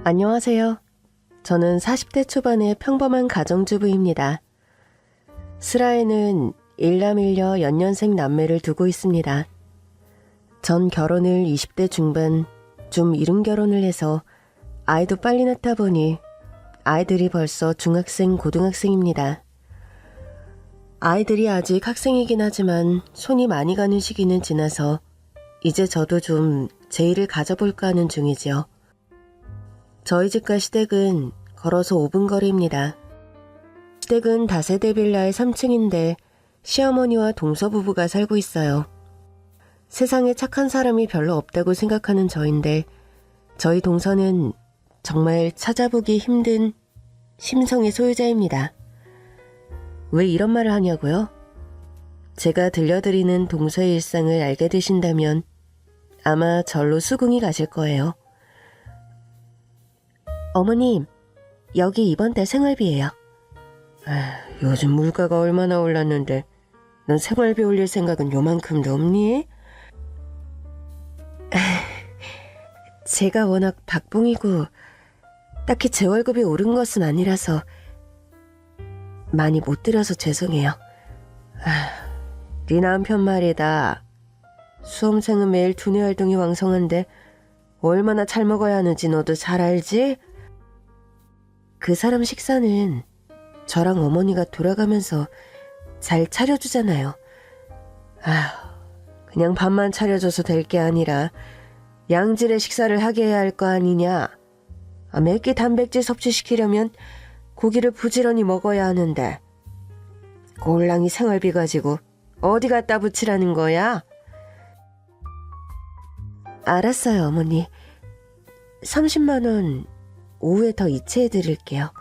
안녕하세요. 저는 40대 초반의 평범한 가정주부입니다. 슬하에는 일남일녀 연년생 남매를 두고 있습니다. 전 결혼을 20대 중반, 좀 이른 결혼을 해서 아이도 빨리 낳다 보니 아이들이 벌써 중학생, 고등학생입니다. 아이들이 아직 학생이긴 하지만 손이 많이 가는 시기는 지나서 이제 저도 좀 제 일을 가져볼까 하는 중이지요. 저희 집과 시댁은 걸어서 5분 거리입니다. 시댁은 다세대 빌라의 3층인데 시어머니와 동서 부부가 살고 있어요. 세상에 착한 사람이 별로 없다고 생각하는 저인데 저희 동서는 정말 찾아보기 힘든 심성의 소유자입니다. 왜 이런 말을 하냐고요? 제가 들려드리는 동서의 일상을 알게 되신다면 아마 절로 수긍이 가실 거예요. 어머님, 여기 이번 달 생활비예요. 요즘 물가가 얼마나 올랐는데 넌 생활비 올릴 생각은 요만큼도 없니? 제가 워낙 박봉이고 딱히 제 월급이 오른 것은 아니라서 많이 못 드려서 죄송해요. 네 남편 말이다. 수험생은 매일 두뇌 활동이 왕성한데 얼마나 잘 먹어야 하는지 너도 잘 알지? 그 사람 식사는 저랑 어머니가 돌아가면서 잘 차려주잖아요. 그냥 밥만 차려줘서 될 게 아니라 양질의 식사를 하게 해야 할 거 아니냐. 몇 끼 단백질 섭취시키려면 고기를 부지런히 먹어야 하는데 꼴랑이 생활비 가지고 어디 갖다 붙이라는 거야? 알았어요, 어머니. 30만 원 오후에 더 이체해 드릴게요.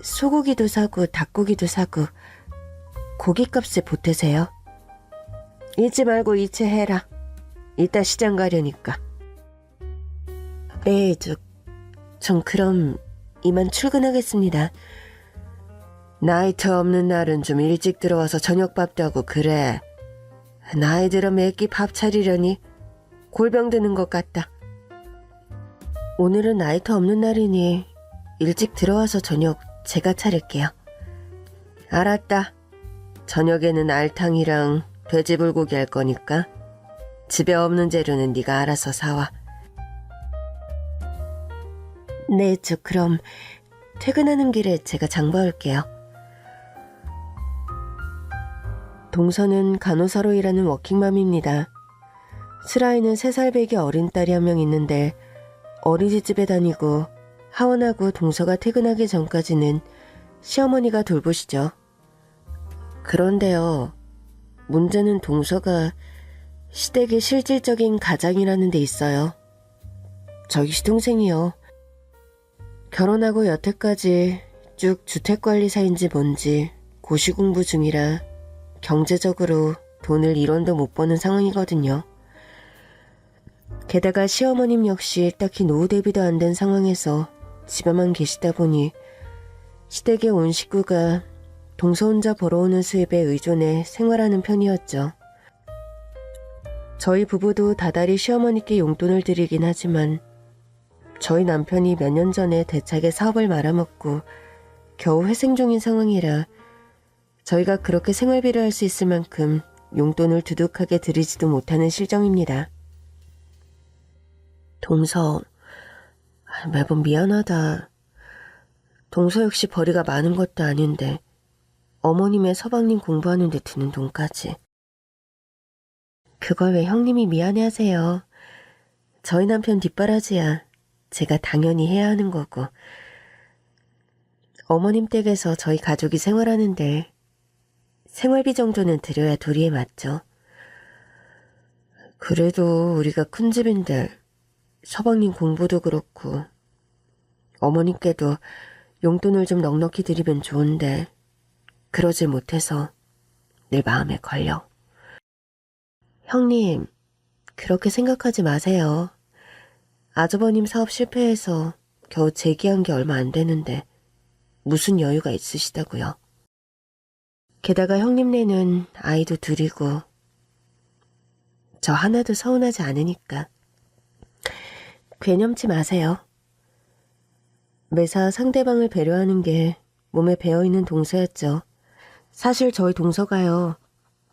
소고기도 사고 닭고기도 사고 고깃값에 보태세요. 잊지 말고 이체해라. 이따 시장 가려니까. 네, 전 그럼 이만 출근하겠습니다. 나이트 없는 날은 좀 일찍 들어와서 저녁밥도 하고 그래. 나이 들어 매끼 밥 차리려니 골병 드는 것 같다. 오늘은 나이트 없는 날이니 일찍 들어와서 저녁 제가 차릴게요. 알았다. 저녁에는 알탕이랑 돼지불고기 할 거니까 집에 없는 재료는 네가 알아서 사와. 네, 그럼 퇴근하는 길에 제가 장봐올게요. 동서는 간호사로 일하는 워킹맘입니다. 슬하에는 3살 배기 어린 딸이 한 명 있는데 어린이집에 다니고 하원하고 동서가 퇴근하기 전까지는 시어머니가 돌보시죠. 그런데요, 문제는 동서가 시댁의 실질적인 가장이라는 데 있어요. 저희 시동생이요. 결혼하고 여태까지 쭉 주택관리사인지 뭔지 고시공부 중이라 경제적으로 돈을 1원도 못 버는 상황이거든요. 게다가 시어머님 역시 딱히 노후 대비도 안 된 상황에서 집에만 계시다 보니 시댁에 온 식구가 동서 혼자 벌어오는 수입에 의존해 생활하는 편이었죠. 저희 부부도 다달이 시어머니께 용돈을 드리긴 하지만 저희 남편이 몇 년 전에 대차게 사업을 말아먹고 겨우 회생 중인 상황이라 저희가 그렇게 생활비를 할 수 있을 만큼 용돈을 두둑하게 드리지도 못하는 실정입니다. 동서, 매번 미안하다. 동서 역시 벌이가 많은 것도 아닌데 어머님의 서방님 공부하는 데 드는 돈까지. 그걸 왜 형님이 미안해하세요. 저희 남편 뒷바라지야 제가 당연히 해야 하는 거고. 어머님 댁에서 저희 가족이 생활하는데 생활비 정도는 드려야 도리에 맞죠. 그래도 우리가 큰 집인데 서방님 공부도 그렇고 어머님께도 용돈을 좀 넉넉히 드리면 좋은데 그러질 못해서 늘 마음에 걸려. 형님, 그렇게 생각하지 마세요. 아주버님 사업 실패해서 겨우 재기한 게 얼마 안 되는데 무슨 여유가 있으시다고요. 게다가 형님네는 아이도 둘이고 저 하나도 서운하지 않으니까 괴념치 마세요. 매사 상대방을 배려하는 게 몸에 배어있는 동서였죠. 사실 저희 동서가요.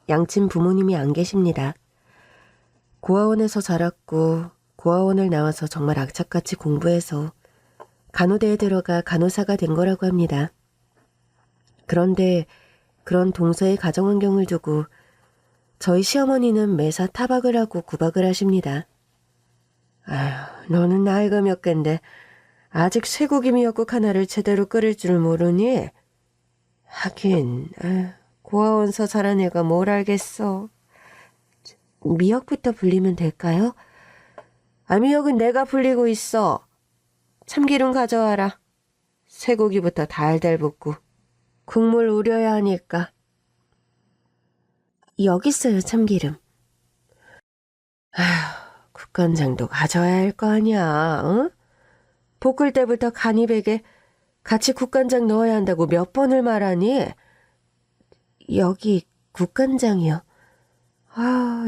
양친 부모님이 안 계십니다. 고아원에서 자랐고 고아원을 나와서 정말 악착같이 공부해서 간호대에 들어가 간호사가 된 거라고 합니다. 그런데 그런 동서의 가정환경을 두고 저희 시어머니는 매사 타박을 하고 구박을 하십니다. 아휴, 너는 나이가 몇 갠데 아직 쇠고기 미역국 하나를 제대로 끓일 줄 모르니? 하긴 고아원서 자란 애가 뭘 알겠어. 미역부터 불리면 될까요? 미역은 내가 불리고 있어. 참기름 가져와라. 쇠고기부터 달달 볶고 국물 우려야 하니까. 여기 있어요, 참기름. 아휴, 국간장도 가져야 할 거 아니야, 응? 볶을 때부터 간이 배게 같이 국간장 넣어야 한다고 몇 번을 말하니? 여기 국간장이요.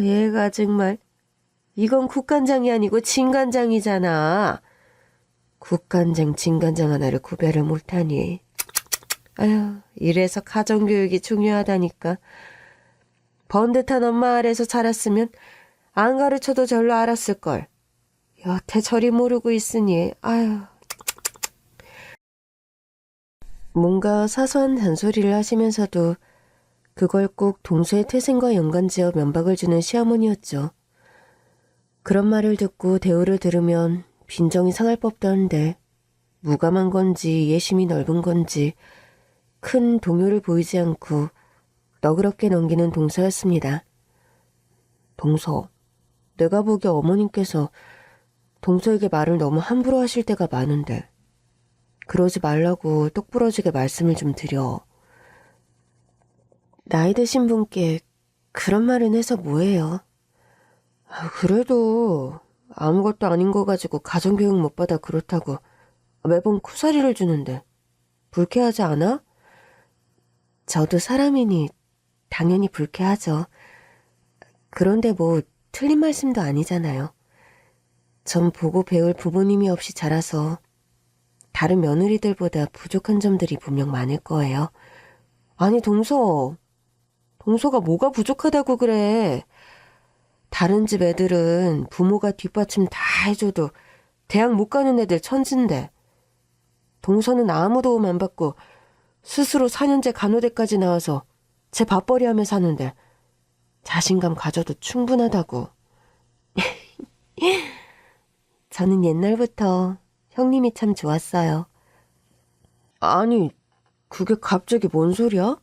얘가 정말. 이건 국간장이 아니고 진간장이잖아. 국간장, 진간장 하나를 구별을 못하니. 아휴, 이래서 가정교육이 중요하다니까. 번듯한 엄마 아래서 자랐으면 안 가르쳐도 절로 알았을걸. 여태 저리 모르고 있으니. 아휴. 뭔가 사소한 잔소리를 하시면서도 그걸 꼭 동서의 태생과 연관지어 면박을 주는 시어머니였죠. 그런 말을 듣고 대우를 들으면 빈정이 상할 법도 한데 무감한 건지 예심이 넓은 건지 큰 동요를 보이지 않고 너그럽게 넘기는 동서였습니다. 동서, 내가 보기에 어머님께서 동서에게 말을 너무 함부로 하실 때가 많은데 그러지 말라고 똑부러지게 말씀을 좀 드려. 나이 드신 분께 그런 말은 해서 뭐해요. 그래도 아무것도 아닌 거 가지고 가정교육 못 받아 그렇다고 매번 쿠사리를 주는데 불쾌하지 않아? 저도 사람이니 당연히 불쾌하죠. 그런데 뭐 틀린 말씀도 아니잖아요. 전 보고 배울 부모님이 없이 자라서 다른 며느리들보다 부족한 점들이 분명 많을 거예요. 아니 동서가 뭐가 부족하다고 그래. 다른 집 애들은 부모가 뒷받침 다 해줘도 대학 못 가는 애들 천진데 동서는 아무 도움 안 받고 스스로 4년제 간호대까지 나와서 제 밥벌이 하며 사는데 자신감 가져도 충분하다고. 저는 옛날부터 형님이 참 좋았어요. 아니, 그게 갑자기 뭔 소리야?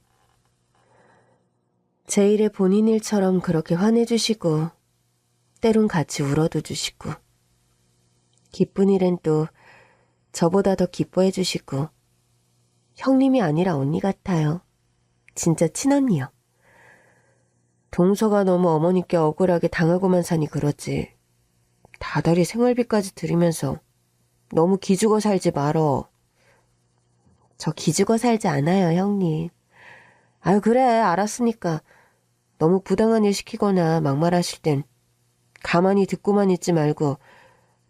제 일에 본인 일처럼 그렇게 화내주시고 때론 같이 울어도 주시고 기쁜 일엔 또 저보다 더 기뻐해 주시고 형님이 아니라 언니 같아요. 진짜 친언니요. 동서가 너무 어머니께 억울하게 당하고만 사니 그러지. 다달이 생활비까지 들이면서 너무 기죽어 살지 말어. 저 기죽어 살지 않아요, 형님. 아유, 그래, 알았으니까. 너무 부당한 일 시키거나 막말하실 땐 가만히 듣고만 있지 말고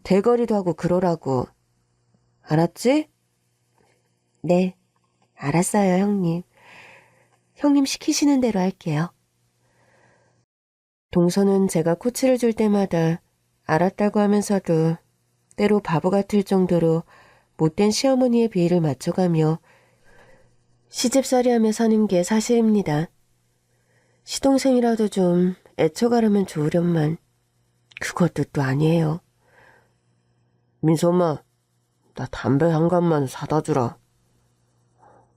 대거리도 하고 그러라고. 알았지? 네, 알았어요, 형님. 형님 시키시는 대로 할게요. 동서는 제가 코치를 줄 때마다 알았다고 하면서도 때로 바보 같을 정도로 못된 시어머니의 비위를 맞춰가며 시집살이하며 사는 게 사실입니다. 시동생이라도 좀 애처가라면 좋으련만 그것도 또 아니에요. 민수 엄마, 나 담배 한 갑만 사다 주라.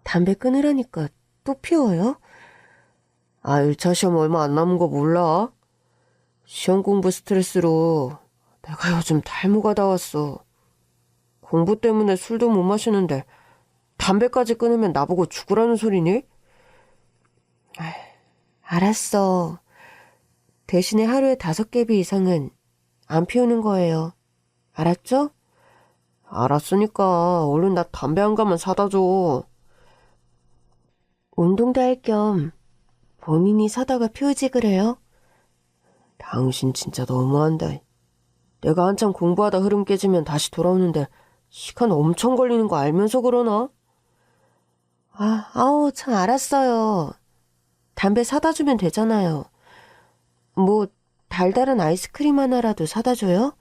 담배 끊으라니까 또 피워요? 1차 시험 얼마 안 남은 거 몰라? 시험 공부 스트레스로 내가 요즘 탈모가 다 왔어. 공부 때문에 술도 못 마시는데 담배까지 끊으면 나보고 죽으라는 소리니? 알았어. 대신에 하루에 5개비 이상은 안 피우는 거예요. 알았죠? 알았으니까 얼른 나 담배 한 갑만 사다 줘. 운동도 할 겸 본인이 사다가 피우지 그래요? 당신 진짜 너무한다. 내가 한참 공부하다 흐름 깨지면 다시 돌아오는데 시간 엄청 걸리는 거 알면서 그러나? 아우, 참 알았어요. 담배 사다 주면 되잖아요. 뭐 달달한 아이스크림 하나라도 사다 줘요?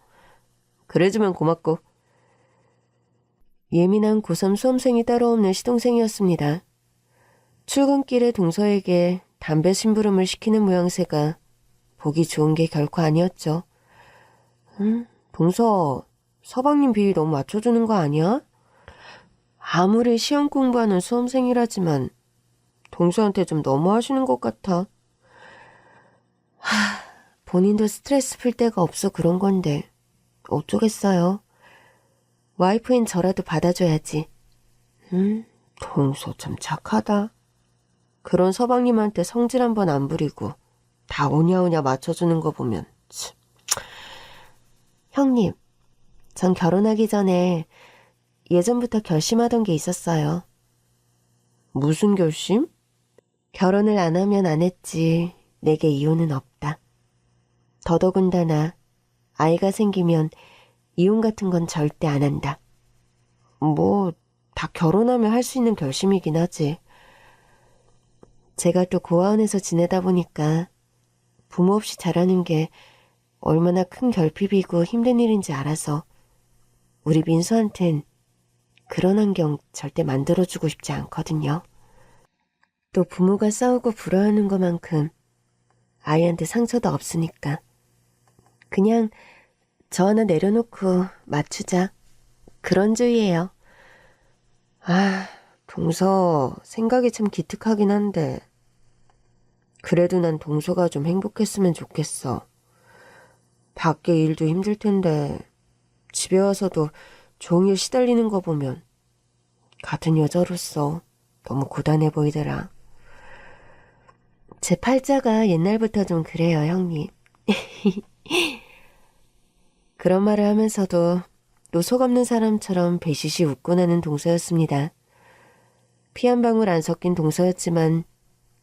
그래주면 고맙고. 예민한 고3 수험생이 따로 없는 시동생이었습니다. 출근길에 동서에게 담배 심부름을 시키는 모양새가 보기 좋은 게 결코 아니었죠. 동서, 서방님 비위 너무 맞춰주는 거 아니야? 아무리 시험 공부하는 수험생이라지만 동서한테 좀 너무 하시는 것 같아. 본인도 스트레스 풀 데가 없어 그런 건데 어쩌겠어요. 와이프인 저라도 받아줘야지. 동서 참 착하다. 그런 서방님한테 성질 한번 안 부리고 다 오냐오냐 맞춰주는 거 보면 참. 형님, 전 결혼하기 전에 예전부터 결심하던 게 있었어요. 무슨 결심? 결혼을 안 하면 안 했지 내게 이혼은 없다. 더더군다나 아이가 생기면 이혼 같은 건 절대 안 한다. 뭐 다 결혼하면 할 수 있는 결심이긴 하지. 제가 또 고아원에서 지내다 보니까 부모 없이 자라는 게 얼마나 큰 결핍이고 힘든 일인지 알아서 우리 민수한텐 그런 환경 절대 만들어주고 싶지 않거든요. 또 부모가 싸우고 불화하는 것만큼 아이한테 상처도 없으니까 그냥 저 하나 내려놓고 맞추자. 그런 주의예요. 동서 생각이 참 기특하긴 한데 그래도 난 동서가 좀 행복했으면 좋겠어. 밖에 일도 힘들 텐데 집에 와서도 종일 시달리는 거 보면 같은 여자로서 너무 고단해 보이더라. 제 팔자가 옛날부터 좀 그래요, 형님. 그런 말을 하면서도 또 속없는 사람처럼 배시시 웃고 나는 동서였습니다. 피 한 방울 안 섞인 동서였지만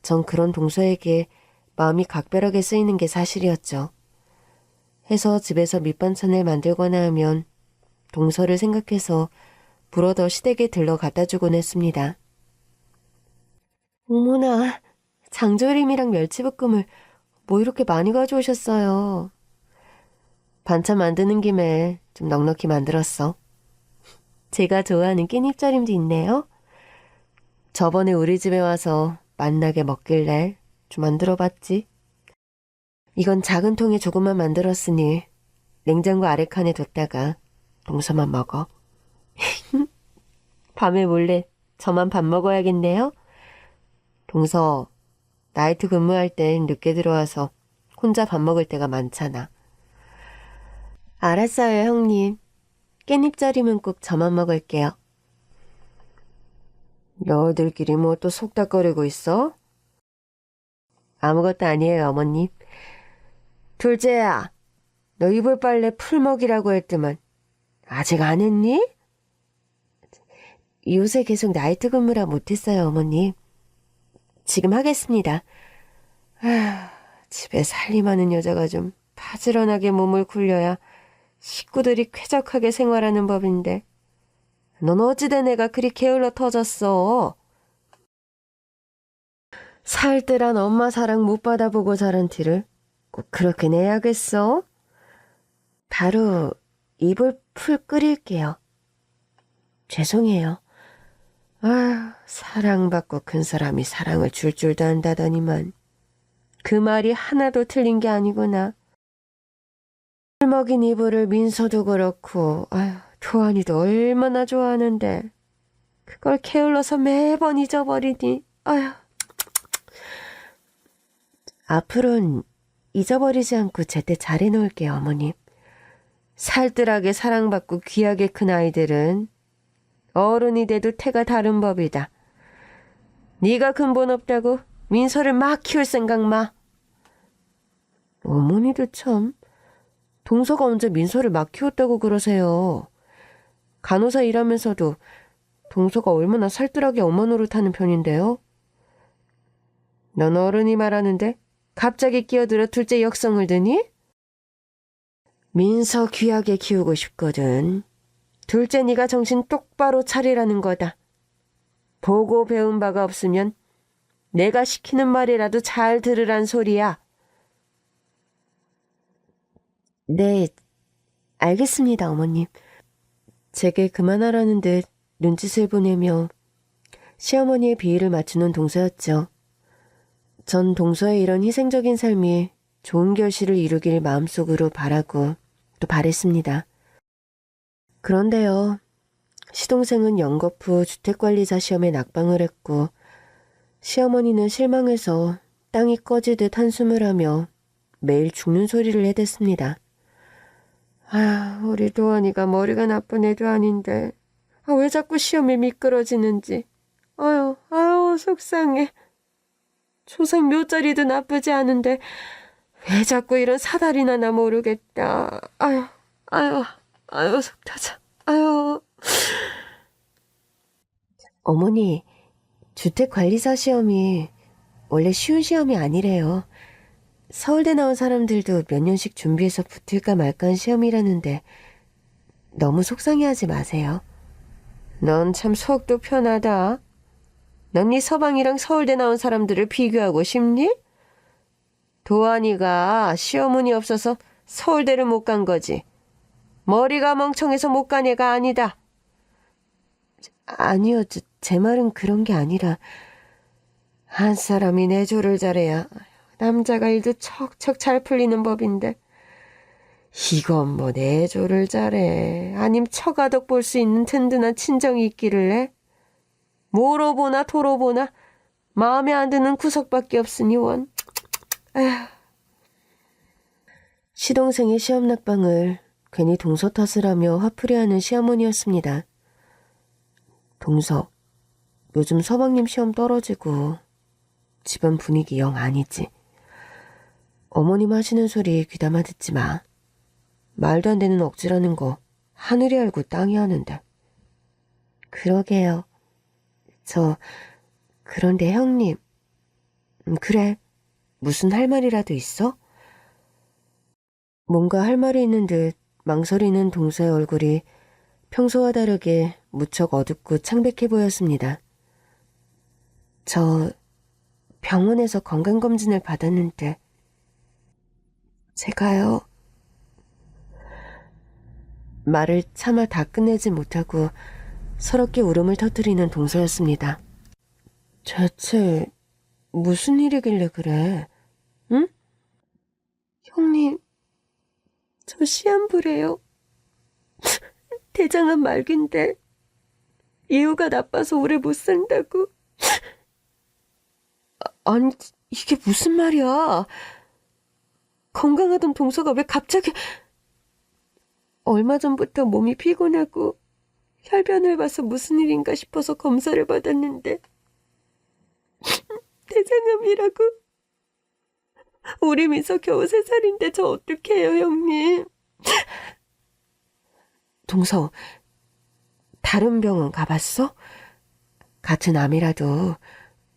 전 그런 동서에게 마음이 각별하게 쓰이는 게 사실이었죠. 해서 집에서 밑반찬을 만들거나 하면 동서를 생각해서 불어더 시댁에 들러 갖다 주곤 했습니다. 어머나, 장조림이랑 멸치볶음을 뭐 이렇게 많이 가져오셨어요. 반찬 만드는 김에 좀 넉넉히 만들었어. 제가 좋아하는 깻잎절임도 있네요. 저번에 우리 집에 와서 만나게 먹길래 좀 만들어봤지. 이건 작은 통에 조금만 만들었으니 냉장고 아래칸에 뒀다가 동서만 먹어. 밤에 몰래 저만 밥 먹어야겠네요. 동서, 나이트 근무할 땐 늦게 들어와서 혼자 밥 먹을 때가 많잖아. 알았어요, 형님. 깻잎절임은 꼭 저만 먹을게요. 너희들끼리 뭐 또 속닥거리고 있어? 아무것도 아니에요, 어머님. 둘째야, 너 이불 빨래 풀먹이라고 했더만 아직 안 했니? 요새 계속 나이트 근무라 못했어요, 어머님. 지금 하겠습니다. 집에 살림하는 여자가 좀 바지런하게 몸을 굴려야 식구들이 쾌적하게 생활하는 법인데 넌 어찌된 애가 그리 게을러 터졌어. 살뜰한 엄마 사랑 못 받아보고 자란 티를 꼭 그렇게 내야겠어? 바로 이불 풀 끓일게요. 죄송해요. 사랑받고 큰 사람이 사랑을 줄 줄도 안다더니만 그 말이 하나도 틀린 게 아니구나. 술 먹인 이불을 민서도 그렇고 도안이도 얼마나 좋아하는데 그걸 게을러서 매번 잊어버리니. 앞으로는 잊어버리지 않고 제때 잘해놓을게요, 어머님. 살뜰하게 사랑받고 귀하게 큰 아이들은 어른이 돼도 태가 다른 법이다. 네가 근본 없다고 민서를 막 키울 생각 마. 어머니도 참. 동서가 언제 민서를 막 키웠다고 그러세요. 간호사 일하면서도 동서가 얼마나 살뜰하게 엄마 노릇하는 편인데요. 넌 어른이 말하는데 갑자기 끼어들어 둘째 역성을 드니? 민서 귀하게 키우고 싶거든. 둘째 네가 정신 똑바로 차리라는 거다. 보고 배운 바가 없으면 내가 시키는 말이라도 잘 들으란 소리야. 네, 알겠습니다, 어머님. 제게 그만하라는 듯 눈짓을 보내며 시어머니의 비위를 맞추는 동서였죠. 전 동서의 이런 희생적인 삶이 좋은 결실을 이루길 마음속으로 바라고 또 바랬습니다. 그런데요, 시동생은 연거 후 주택관리사 시험에 낙방을 했고 시어머니는 실망해서 땅이 꺼지듯 한숨을 하며 매일 죽는 소리를 해댔습니다. 아, 우리 도안이가 머리가 나쁜 애도 아닌데 왜 자꾸 시험에 미끄러지는지. 아유, 속상해. 초생 몇 자리도 나쁘지 않은데 왜 자꾸 이런 사달이 나나 모르겠다. 아유, 속 터져. 아유. 어머니, 주택관리사 시험이 원래 쉬운 시험이 아니래요. 서울대 나온 사람들도 몇 년씩 준비해서 붙을까 말까 한 시험이라는데 너무 속상해하지 마세요. 넌 참 속도 편하다. 넌 네 서방이랑 서울대 나온 사람들을 비교하고 싶니? 도안이가 시어머니 없어서 서울대를 못 간 거지. 머리가 멍청해서 못 간 애가 아니다. 아니요, 제 말은 그런 게 아니라 한 사람이 내조를 잘해야 남자가 일도 척척 잘 풀리는 법인데 이건 뭐 내조를 잘해. 아님 처가덕 볼 수 있는 든든한 친정이 있기를 해. 뭐로 보나 도로 보나 마음에 안 드는 구석밖에 없으니 원. 에휴. 시동생의 시험 낙방을 괜히 동서 탓을 하며 화풀이하는 시어머니였습니다. 동서, 요즘 서방님 시험 떨어지고 집안 분위기 영 아니지. 어머님 하시는 소리 귀담아 듣지 마. 말도 안 되는 억지라는 거 하늘이 알고 땅이 아는데. 그러게요. 그런데 형님. 그래. 무슨 할 말이라도 있어? 뭔가 할 말이 있는 듯 망설이는 동서의 얼굴이 평소와 다르게 무척 어둡고 창백해 보였습니다. 저 병원에서 건강검진을 받았는데 제가요. 말을 차마 다 끝내지 못하고 서럽게 울음을 터뜨리는 동서였습니다. 대체 무슨 일이길래 그래? 응? 형님, 저 시한부래요. 대장암 말기인데 예후가 나빠서 오래 못 산다고. 아니, 이게 무슨 말이야? 건강하던 동서가 왜 갑자기... 얼마 전부터 몸이 피곤하고 혈변을 봐서 무슨 일인가 싶어서 검사를 받았는데 대장암이라고. 우리 미서 겨우 3살인데 저 어떡해요, 형님. 동서, 다른 병원 가봤어? 같은 암이라도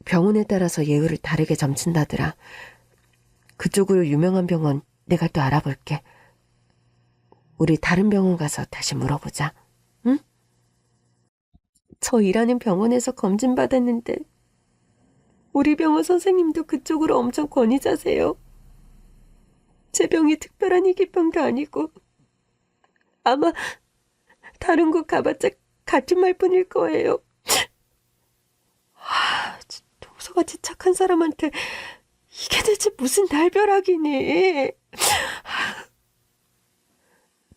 병원에 따라서 예후를 다르게 점친다더라. 그쪽으로 유명한 병원 내가 또 알아볼게. 우리 다른 병원 가서 다시 물어보자. 응? 저 일하는 병원에서 검진 받았는데 우리 병원 선생님도 그쪽으로 엄청 권위자세요. 제 병이 특별한 희귀병도 아니고 아마 다른 곳 가봤자 같은 말뿐일 거예요. 동서같이 착한 사람한테 이게 대체 무슨 날벼락이니.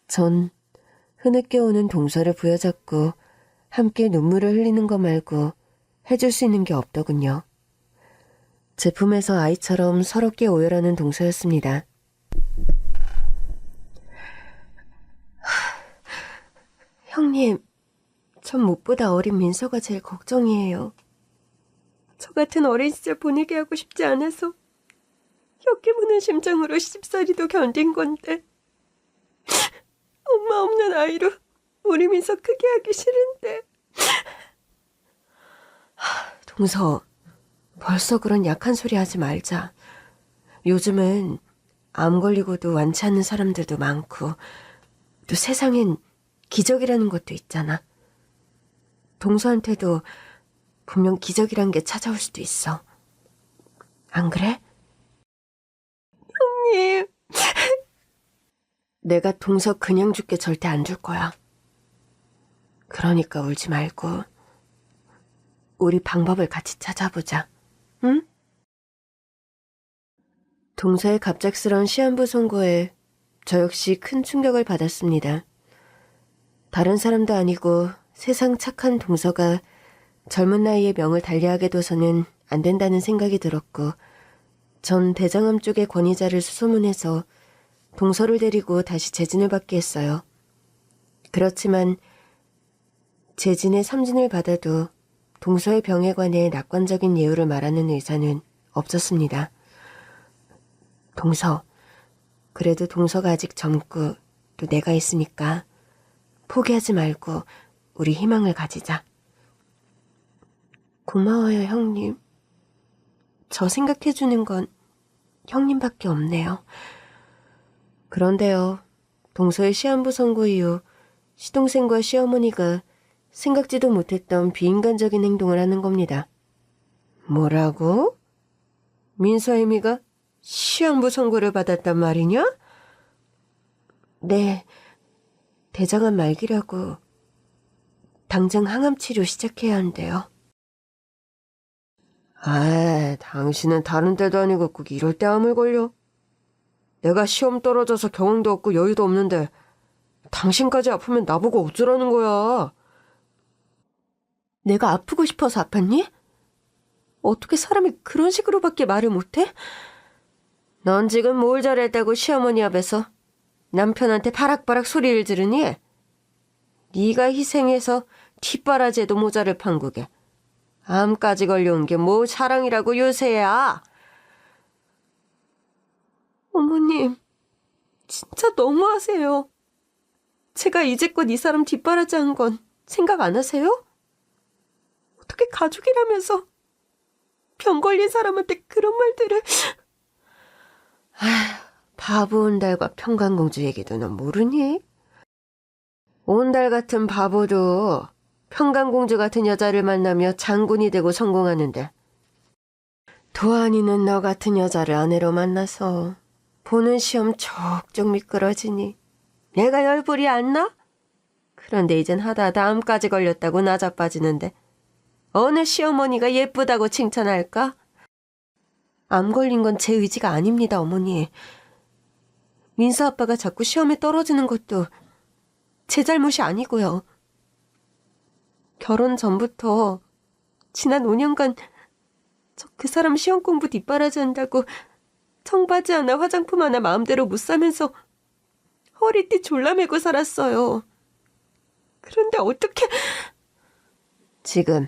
전 흐느껴 오는 동서를 부여잡고 함께 눈물을 흘리는 거 말고 해줄 수 있는 게 없더군요. 제품에서 아이처럼 서럽게 오열하는 동서였습니다. 형님, 전 무엇보다 어린 민서가 제일 걱정이에요. 저 같은 어린 시절 보내게 하고 싶지 않아서 혀끼 무는 심정으로 시집살이도 견딘 건데 엄마 없는 아이로 우리 민서 크게 하기 싫은데. 동서, 벌써 그런 약한 소리 하지 말자. 요즘은 암 걸리고도 완치 않는 사람들도 많고 또 세상엔 기적이라는 것도 있잖아. 동서한테도 분명 기적이란 게 찾아올 수도 있어. 안 그래? 형님. 내가 동서 그냥 죽게 절대 안 줄 거야. 그러니까 울지 말고 우리 방법을 같이 찾아보자. 응? 동서의 갑작스러운 시한부 선고에 저 역시 큰 충격을 받았습니다. 다른 사람도 아니고 세상 착한 동서가 젊은 나이에 명을 달리하게 둬서는 안 된다는 생각이 들었고 전 대장암 쪽의 권위자를 수소문해서 동서를 데리고 다시 재진을 받게 했어요. 그렇지만 재진의 삼진을 받아도 동서의 병에 관해 낙관적인 예우를 말하는 의사는 없었습니다. 동서, 그래도 동서가 아직 젊고 또 내가 있으니까 포기하지 말고 우리 희망을 가지자. 고마워요, 형님. 저 생각해주는 건 형님밖에 없네요. 그런데요, 동서의 시한부 선고 이후 시동생과 시어머니가 생각지도 못했던 비인간적인 행동을 하는 겁니다. 뭐라고? 민서애미가 시한부 선고를 받았단 말이냐? 네, 대장암 말기라고 당장 항암 치료 시작해야 한대요. 아, 당신은 다른 데도 아니고 꼭 이럴 때 암을 걸려? 내가 시험 떨어져서 경험도 없고 여유도 없는데 당신까지 아프면 나보고 어쩌라는 거야? 내가 아프고 싶어서 아팠니? 어떻게 사람이 그런 식으로밖에 말을 못해? 넌 지금 뭘 잘했다고 시어머니 앞에서 남편한테 바락바락 소리를 지르니? 네가 희생해서 뒷바라지에도 모자를 판국에 암까지 걸려온 게 뭐 사랑이라고 요새야. 어머님, 진짜 너무하세요. 제가 이제껏 이 사람 뒷바라지한 건 생각 안 하세요? 어떻게 가족이라면서 병 걸린 사람한테 그런 말들을... 바보 온달과 평강공주 얘기도 넌 모르니? 온달 같은 바보도 평강공주 같은 여자를 만나며 장군이 되고 성공하는데 도안이는 너 같은 여자를 아내로 만나서 보는 시험 족족 미끄러지니 내가 열불이 안 나? 그런데 이젠 하다하다 암까지 걸렸다고 나자빠지는데 어느 시어머니가 예쁘다고 칭찬할까? 암 걸린 건 제 의지가 아닙니다, 어머니. 민서 아빠가 자꾸 시험에 떨어지는 것도 제 잘못이 아니고요. 결혼 전부터 지난 5년간 저 그 사람 시험 공부 뒷바라지 한다고 청바지 하나 화장품 하나 마음대로 못 사면서 허리띠 졸라매고 살았어요. 그런데 어떻게... 지금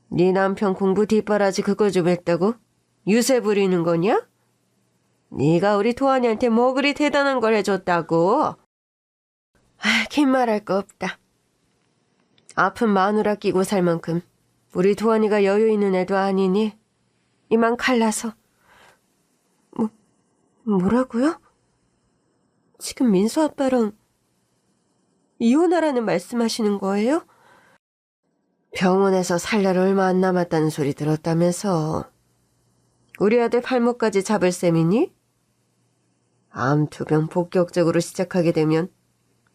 네 남편 공부 뒷바라지 그거 좀 했다고? 유세 부리는 거냐? 네가 우리 도안이한테 뭐 그리 대단한 걸 해줬다고? 긴 말할 거 없다. 아픈 마누라 끼고 살 만큼 우리 도안이가 여유 있는 애도 아니니 이만 갈라서. 뭐라고요? 지금 민수 아빠랑 이혼하라는 말씀하시는 거예요? 병원에서 살 날 얼마 안 남았다는 소리 들었다면서. 우리 아들 팔목까지 잡을 셈이니? 암투병 본격적으로 시작하게 되면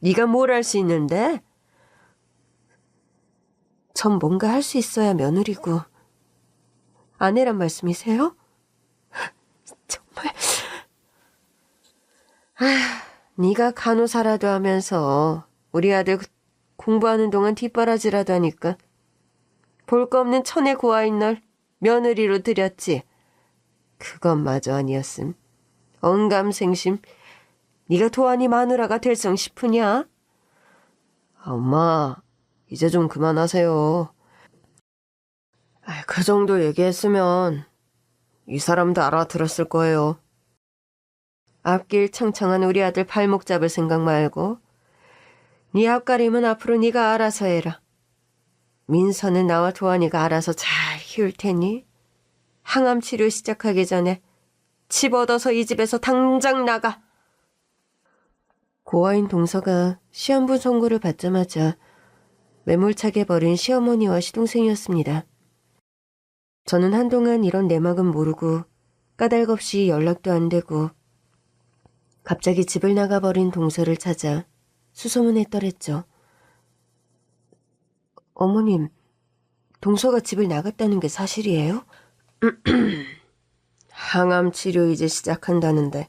네가 뭘 할 수 있는데? 전 뭔가 할 수 있어야 며느리고 아내란 말씀이세요? 정말... 네가 간호사라도 하면서 우리 아들 공부하는 동안 뒷바라지라도 하니까 볼 거 없는 천의 고아인 널 며느리로 들였지. 그것마저 아니었음. 언감생심 네가 도안이 마누라가 될성 싶으냐? 엄마, 이제 좀 그만하세요. 그 정도 얘기했으면 이 사람도 알아들었을 거예요. 앞길 창창한 우리 아들 발목 잡을 생각 말고 네 앞가림은 앞으로 네가 알아서 해라. 민서는 나와 도안이가 알아서 잘 키울 테니 항암 치료 시작하기 전에 집 얻어서 이 집에서 당장 나가. 고아인 동서가 시한부 선고를 받자마자 매몰차게 버린 시어머니와 시동생이었습니다. 저는 한동안 이런 내막은 모르고 까닭없이 연락도 안 되고 갑자기 집을 나가버린 동서를 찾아 수소문했더랬죠. 어머님, 동서가 집을 나갔다는 게 사실이에요? 항암 치료 이제 시작한다는데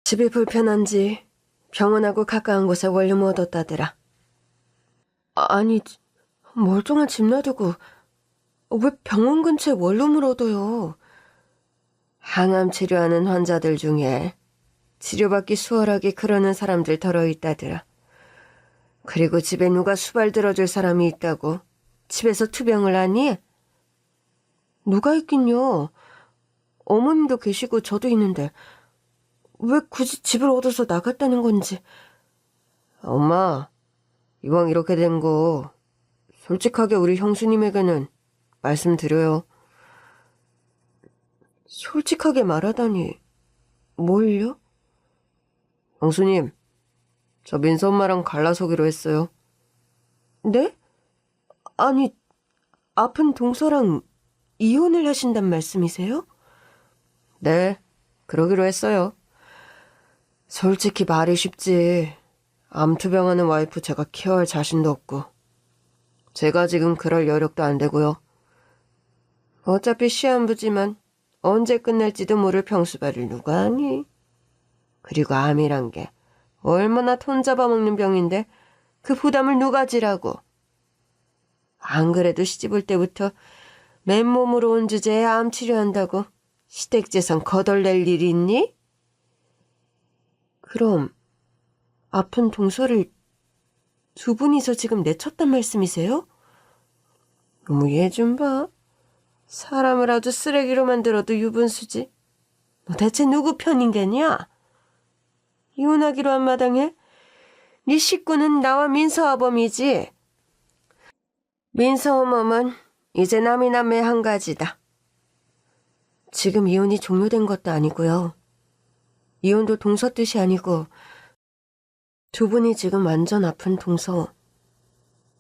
집이 불편한지 병원하고 가까운 곳에 원룸 얻었다더라. 아니, 멀쩡한 집 놔두고 왜 병원 근처에 원룸을 얻어요? 항암 치료하는 환자들 중에 치료받기 수월하게 그러는 사람들 덜어있다더라. 그리고 집에 누가 수발 들어줄 사람이 있다고 집에서 투병을 하니? 누가 있긴요. 어머님도 계시고 저도 있는데 왜 굳이 집을 얻어서 나갔다는 건지. 엄마, 이왕 이렇게 된 거 솔직하게 우리 형수님에게는 말씀드려요. 솔직하게 말하다니 뭘요? 형수님, 저 민서 엄마랑 갈라서기로 했어요. 네? 아니, 아픈 동서랑 이혼을 하신단 말씀이세요? 네, 그러기로 했어요. 솔직히 말이 쉽지. 암투병하는 와이프 제가 케어할 자신도 없고 제가 지금 그럴 여력도 안 되고요. 어차피 시한부지만 언제 끝날지도 모를 병수발을 누가 아니. 그리고 암이란 게 얼마나 돈 잡아먹는 병인데 그 부담을 누가 지라고. 안 그래도 시집 올 때부터 맨몸으로 온 주제에 암 치료한다고 시댁재산 거덜낼 일이 있니? 그럼 아픈 동서를 두 분이서 지금 내쳤단 말씀이세요? 어머, 얘 좀 봐. 사람을 아주 쓰레기로 만들어도 유분수지. 너 대체 누구 편인 게냐? 이혼하기로 한 마당에 네 식구는 나와 민서아범이지. 민서어멈은 이제 남이남매 한 가지다. 지금 이혼이 종료된 것도 아니고요. 이혼도 동서 뜻이 아니고 두 분이 지금 완전 아픈 동서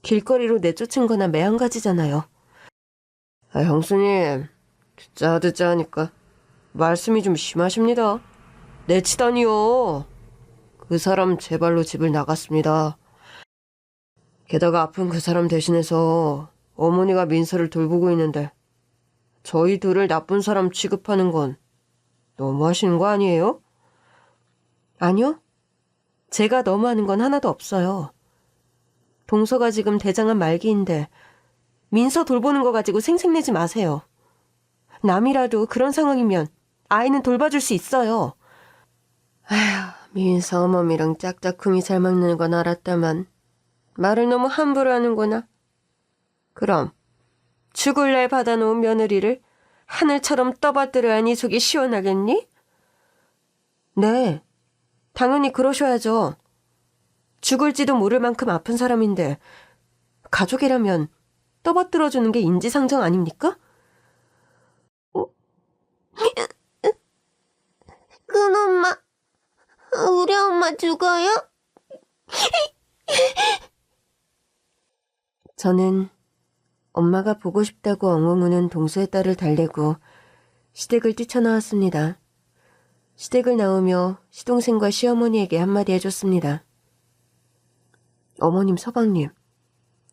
길거리로 내쫓은 거나 매한가지잖아요. 아, 형수님, 듣자 하니까 말씀이 좀 심하십니다. 내치다니요. 그 사람 제 발로 집을 나갔습니다. 게다가 아픈 그 사람 대신해서 어머니가 민서를 돌보고 있는데 저희 둘을 나쁜 사람 취급하는 건 너무하시는 거 아니에요? 아니요. 제가 너무하는 건 하나도 없어요. 동서가 지금 대장암 말기인데 민서 돌보는 거 가지고 생색내지 마세요. 남이라도 그런 상황이면 아이는 돌봐줄 수 있어요. 아휴, 민서 어머니랑 짝짝꿍이 잘 맞는 건 알았다만 말을 너무 함부로 하는구나. 그럼 죽을 날 받아놓은 며느리를 하늘처럼 떠받들어야니 속이 시원하겠니? 네, 당연히 그러셔야죠. 죽을지도 모를 만큼 아픈 사람인데 가족이라면 떠받들어주는 게 인지상정 아닙니까? 큰엄마, 우리 엄마 죽어요? 저는 엄마가 보고 싶다고 엉엉 우는 동서의 딸을 달래고 시댁을 뛰쳐나왔습니다. 시댁을 나오며 시동생과 시어머니에게 한마디 해줬습니다. 어머님, 서방님,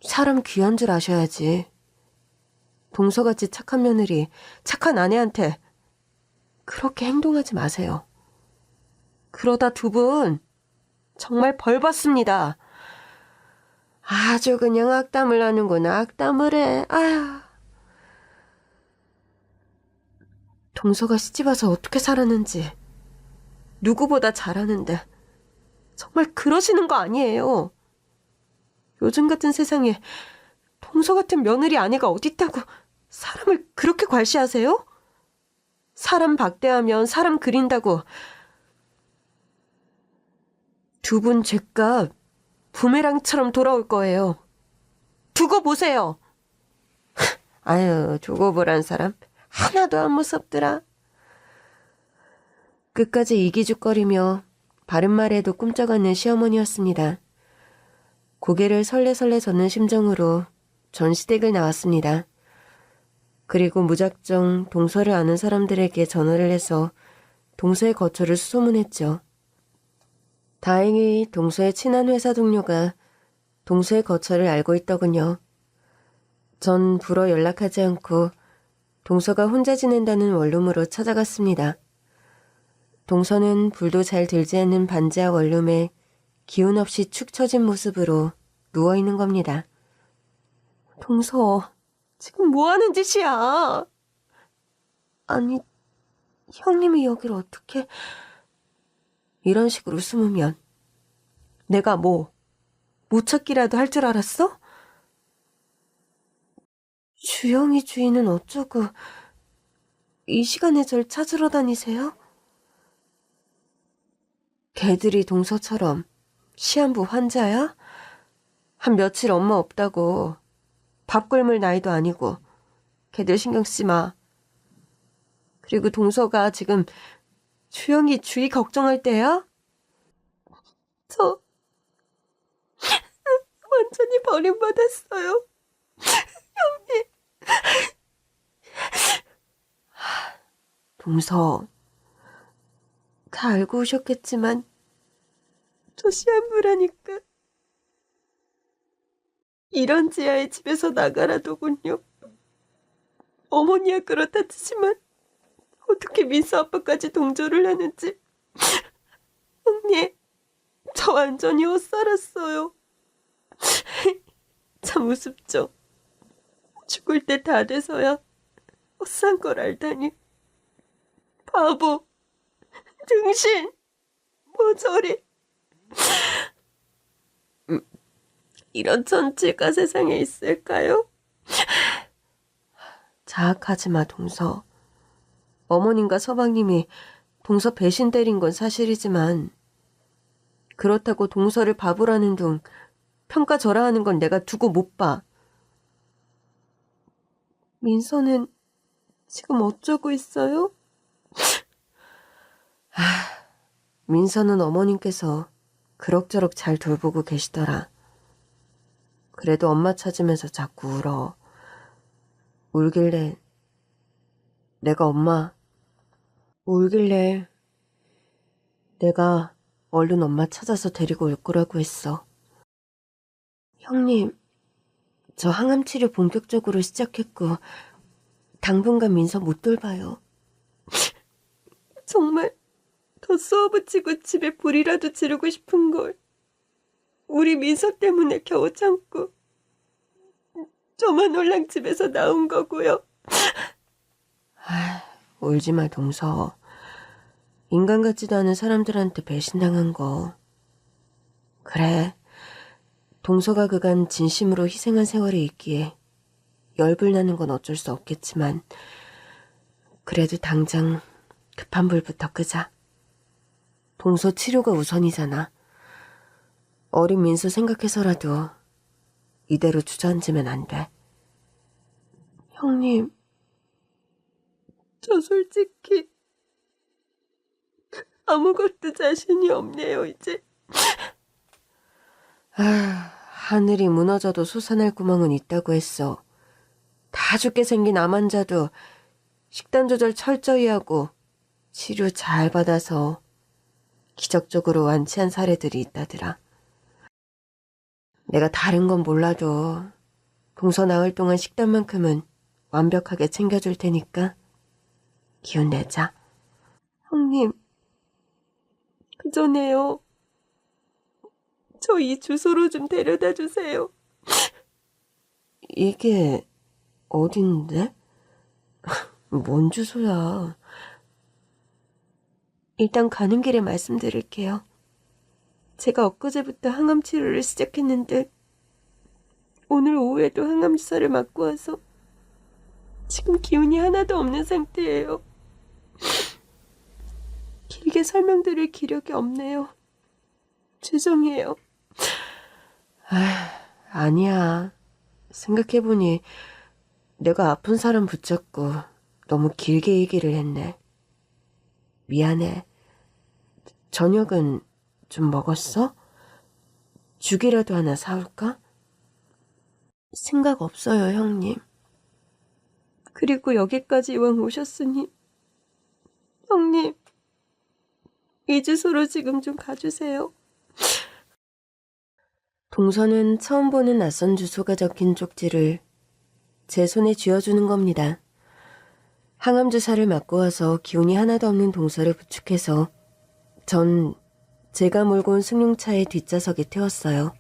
사람 귀한 줄 아셔야지. 동서같이 착한 며느리, 착한 아내한테 그렇게 행동하지 마세요. 그러다 두 분 정말 벌 받습니다. 아주 그냥 악담을 하는구나. 악담을 해. 아휴. 동서가 시집와서 어떻게 살았는지 누구보다 잘 아는데 정말 그러시는 거 아니에요. 요즘 같은 세상에 동서 같은 며느리 아내가 어딨다고 사람을 그렇게 괄시하세요? 사람 박대하면 사람 그린다고. 두 분 죄값 부메랑처럼 돌아올 거예요. 두고 보세요. 아유, 두고 보란 사람 하나도 안 무섭더라. 끝까지 이기죽거리며 바른말에도 꿈쩍 않는 시어머니였습니다. 고개를 설레설레 젓는 심정으로 전시댁을 나왔습니다. 그리고 무작정 동서를 아는 사람들에게 전화를 해서 동서의 거처를 수소문했죠. 다행히 동서의 친한 회사 동료가 동서의 거처를 알고 있더군요. 전 불어 연락하지 않고 동서가 혼자 지낸다는 원룸으로 찾아갔습니다. 동서는 불도 잘 들지 않는 반지하 원룸에 기운 없이 축 처진 모습으로 누워있는 겁니다. 동서, 지금 뭐 하는 짓이야? 아니, 형님이 여길 어떻게... 이런 식으로 숨으면 내가 뭐, 못 찾기라도 할 줄 알았어? 주영이 주인은 어쩌고 이 시간에 절 찾으러 다니세요? 걔들이 동서처럼 시한부 환자야? 한 며칠 엄마 없다고 밥 굶을 나이도 아니고 걔들 신경 쓰지 마. 그리고 동서가 지금 주영이 주의 걱정할 때야? 저 완전히 버림받았어요. 형님. 동서, 다 알고 오셨겠지만 저 시한부라니까. 이런 지하의 집에서 나가라더군요. 어머니야 그렇다 치지만 어떻게 민수 아빠까지 동조를 하는지. 형님, 저 완전히 헛살았어요. 참 우습죠. 죽을 때 다 돼서야 헛산 걸 알다니. 바보, 등신, 모조리. 이런 천치가 세상에 있을까요? 자학하지 마, 동서. 어머님과 서방님이 동서 배신 때린 건 사실이지만 그렇다고 동서를 바보라는 둥 평가절하하는 건 내가 두고 못 봐. 민서는 지금 어쩌고 있어요? 민서는 어머님께서 그럭저럭 잘 돌보고 계시더라. 그래도 엄마 찾으면서 자꾸 울어. 울길래 내가 얼른 엄마 찾아서 데리고 올 거라고 했어. 형님, 저 항암치료 본격적으로 시작했고 당분간 민서 못 돌봐요. 정말 더 쏘아붙이고 집에 불이라도 지르고 싶은 걸 우리 민서 때문에 겨우 참고 저만 홀랑 집에서 나온 거고요. 울지 마, 동서. 인간 같지도 않은 사람들한테 배신당한 거. 그래, 동서가 그간 진심으로 희생한 세월이 있기에 열불 나는 건 어쩔 수 없겠지만 그래도 당장 급한 불부터 끄자. 동서 치료가 우선이잖아. 어린 민수 생각해서라도 이대로 주저앉으면 안 돼. 형님, 저 솔직히 아무것도 자신이 없네요, 이제. 하늘이 무너져도 솟아날 구멍은 있다고 했어. 다 죽게 생긴 암 환자도 식단 조절 철저히 하고 치료 잘 받아서 기적적으로 완치한 사례들이 있다더라. 내가 다른 건 몰라도 동서 나을 동안 식단만큼은 완벽하게 챙겨줄 테니까 기운 내자. 형님, 그 전에요. 저 이 주소로 좀 데려다 주세요. 이게 어딘데? 뭔 주소야? 일단 가는 길에 말씀드릴게요. 제가 엊그제부터 항암 치료를 시작했는데 오늘 오후에도 항암 주사를 맞고 와서 지금 기운이 하나도 없는 상태예요. 길게 설명드릴 기력이 없네요. 죄송해요. 아니야. 생각해보니 내가 아픈 사람 붙잡고 너무 길게 얘기를 했네. 미안해. 저녁은 좀 먹었어? 죽이라도 하나 사올까? 생각 없어요, 형님. 그리고 여기까지 이왕 오셨으니 형님, 이 주소로 지금 좀 가주세요. 동서는 처음 보는 낯선 주소가 적힌 쪽지를 제 손에 쥐어주는 겁니다. 항암 주사를 맞고 와서 기운이 하나도 없는 동서를 부축해서 전 제가 몰고 온 승용차의 뒷좌석에 태웠어요.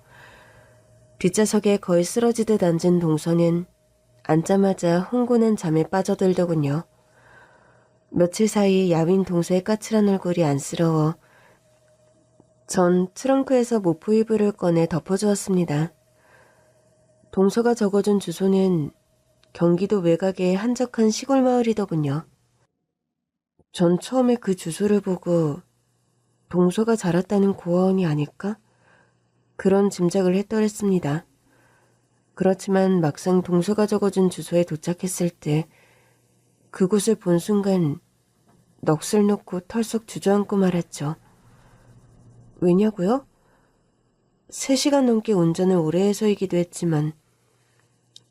뒷좌석에 거의 쓰러지듯 앉은 동서는 앉자마자 흥분한 잠에 빠져들더군요. 며칠 사이 야윈 동서의 까칠한 얼굴이 안쓰러워 전 트렁크에서 모프 이불을 꺼내 덮어주었습니다. 동서가 적어준 주소는 경기도 외곽의 한적한 시골 마을이더군요. 전 처음에 그 주소를 보고 동서가 자랐다는 고아원이 아닐까? 그런 짐작을 했더랬습니다. 그렇지만 막상 동서가 적어준 주소에 도착했을 때 그곳을 본 순간 넋을 놓고 털썩 주저앉고 말았죠. 왜냐고요? 3시간 넘게 운전을 오래 해서이기도 했지만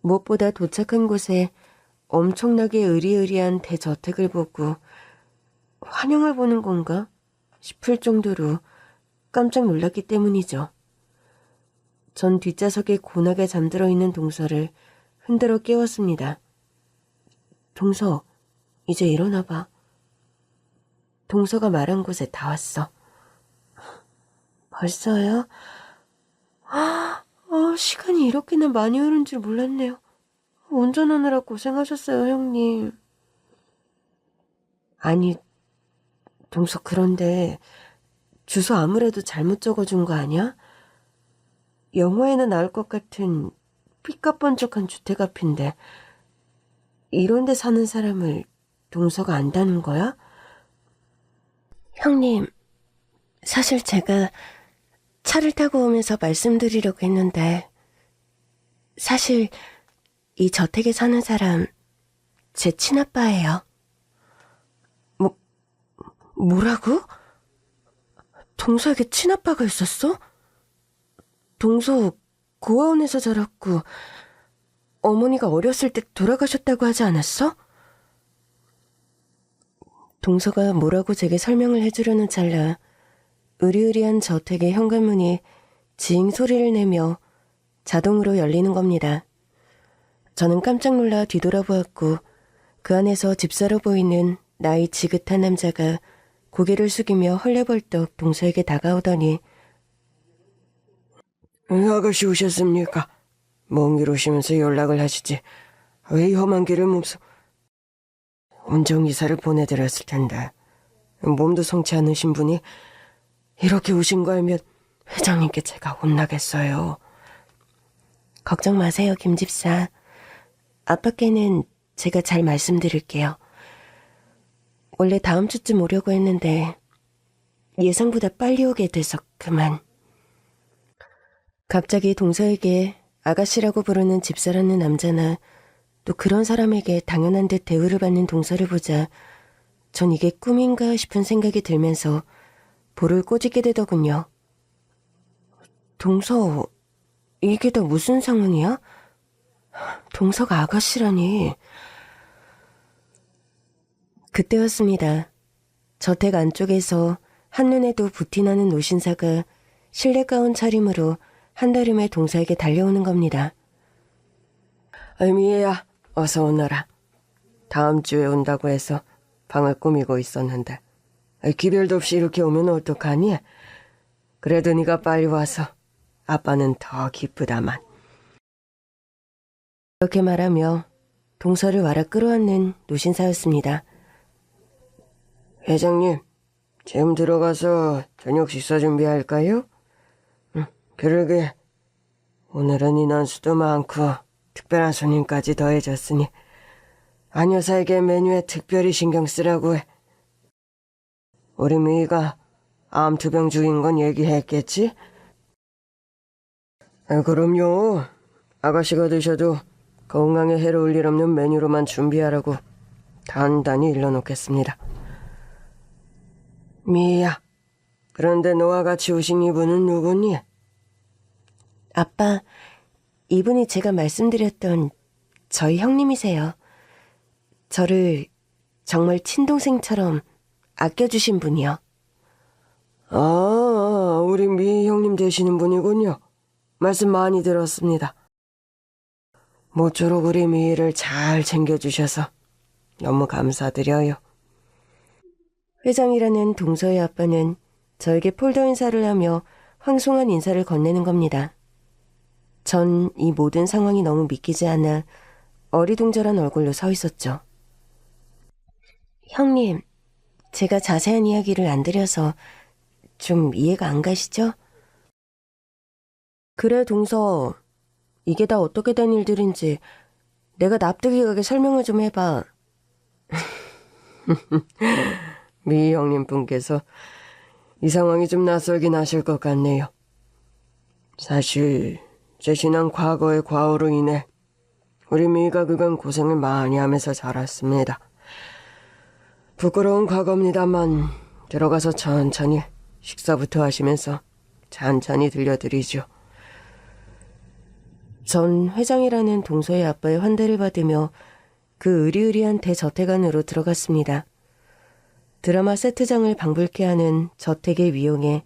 무엇보다 도착한 곳에 엄청나게 의리의리한 대저택을 보고 환영을 보는 건가 싶을 정도로 깜짝 놀랐기 때문이죠. 전 뒷좌석에 고나게 잠들어 있는 동서를 흔들어 깨웠습니다. 동서, 이제 일어나봐. 동서가 말한 곳에 다 왔어. 벌써요? 시간이 이렇게나 많이 흐른 줄 몰랐네요. 운전하느라 고생하셨어요, 형님. 아니, 동서 그런데 주소 아무래도 잘못 적어준 거 아니야? 영화에나 나올 것 같은 삐까뻔쩍한 주택 앞인데 이런 데 사는 사람을 동서가 안다는 거야? 형님, 사실 제가 차를 타고 오면서 말씀드리려고 했는데 사실 이 저택에 사는 사람 제 친아빠예요. 뭐라고? 동서에게 친아빠가 있었어? 동서 고아원에서 자랐고 어머니가 어렸을 때 돌아가셨다고 하지 않았어? 동서가 뭐라고 제게 설명을 해주려는 찰나 으리으리한 저택의 현관문이 지잉 소리를 내며 자동으로 열리는 겁니다. 저는 깜짝 놀라 뒤돌아보았고 그 안에서 집사로 보이는 나이 지긋한 남자가 고개를 숙이며 헐레벌떡 동서에게 다가오더니 아가씨 오셨습니까? 먼 길 오시면서 연락을 하시지. 왜 이 험한 길을 몹소... 운전기사를 보내드렸을 텐데 몸도 성치 않으신 분이 이렇게 오신 거 알면 회장님께 제가 혼나겠어요. 걱정 마세요, 김집사. 아빠께는 제가 잘 말씀드릴게요. 원래 다음 주쯤 오려고 했는데 예상보다 빨리 오게 돼서 그만. 갑자기 동서에게 아가씨라고 부르는 집사라는 남자나 또 그런 사람에게 당연한 듯 대우를 받는 동서를 보자 전 이게 꿈인가 싶은 생각이 들면서 볼을 꼬집게 되더군요. 동서, 이게 다 무슨 상황이야? 동서가 아가씨라니. 그때였습니다. 저택 안쪽에서 한눈에도 부티나는 노신사가 실내 가운 차림으로 한달음에 동서에게 달려오는 겁니다. 미애야, 어서 오너라. 다음 주에 온다고 해서 방을 꾸미고 있었는데 기별도 없이 이렇게 오면 어떡하니? 그래도 네가 빨리 와서 아빠는 더 기쁘다만. 그렇게 말하며 동서를 와라 끌어안는 노신사였습니다. 회장님, 지금 들어가서 저녁 식사 준비할까요? 그러게 오늘은 인원수도 많고 특별한 손님까지 더해졌으니 안 여사에게 메뉴에 특별히 신경 쓰라고 해. 우리 미희가 암 2병 죽인 건 얘기했겠지? 그럼요. 아가씨가 드셔도 건강에 해로울 일 없는 메뉴로만 준비하라고 단단히 일러놓겠습니다. 미희야, 그런데 너와 같이 오신 이분은 누구니? 아빠, 이분이 제가 말씀드렸던 저희 형님이세요. 저를 정말 친동생처럼 아껴주신 분이요. 아, 우리 미 형님 되시는 분이군요. 말씀 많이 들었습니다. 모쪼록 우리 미희를 잘 챙겨주셔서 너무 감사드려요. 회장이라는 동서의 아빠는 저에게 폴더 인사를 하며 황송한 인사를 건네는 겁니다. 전 이 모든 상황이 너무 믿기지 않아 어리둥절한 얼굴로 서 있었죠. 형님, 제가 자세한 이야기를 안 드려서 좀 이해가 안 가시죠? 그래, 동서. 이게 다 어떻게 된 일들인지 내가 납득이 가게 설명을 좀 해봐. 미 형님 분께서 이 상황이 좀 낯설긴 하실 것 같네요. 사실 제 지난 과거의 과오로 인해 우리 미희가 그간 고생을 많이 하면서 자랐습니다. 부끄러운 과거입니다만 들어가서 천천히 식사부터 하시면서 찬찬히 들려드리죠. 전 회장이라는 동서의 아빠의 환대를 받으며 그 으리으리한 대저택 안으로 들어갔습니다. 드라마 세트장을 방불케 하는 저택의 위용에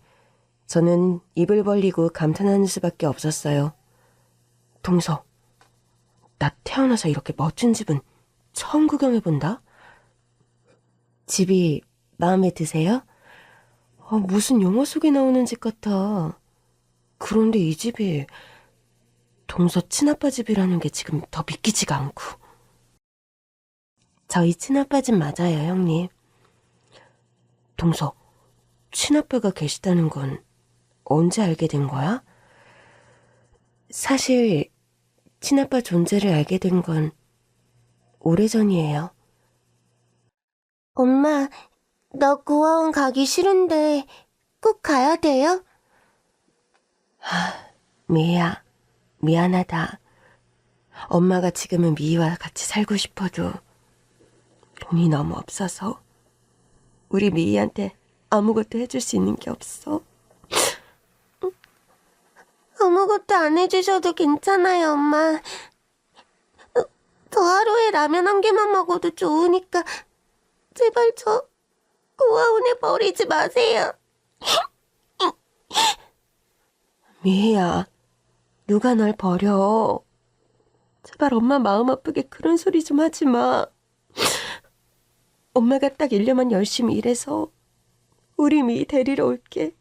저는 입을 벌리고 감탄하는 수밖에 없었어요. 동서, 나 태어나서 이렇게 멋진 집은 처음 구경해본다? 집이 마음에 드세요? 무슨 영화 속에 나오는 집 같아. 그런데 이 집이 동서 친아빠 집이라는 게 지금 더 믿기지가 않고. 저희 친아빠 집 맞아요, 형님. 동서, 친아빠가 계시다는 건 언제 알게 된 거야? 사실 친아빠 존재를 알게 된 건 오래전이에요. 엄마, 나 고아원 가기 싫은데 꼭 가야 돼요? 미희야, 미안하다. 엄마가 지금은 미희와 같이 살고 싶어도 돈이 너무 없어서 우리 미희한테 아무것도 해줄 수 있는 게 없어. 아무것도 안 해주셔도 괜찮아요, 엄마. 저 하루에 라면 한 개만 먹어도 좋으니까 제발 저 고아원에 버리지 마세요. 미희야, 누가 널 버려. 제발 엄마 마음 아프게 그런 소리 좀 하지 마. 엄마가 딱 1년만 열심히 일해서 우리 미희 데리러 올게.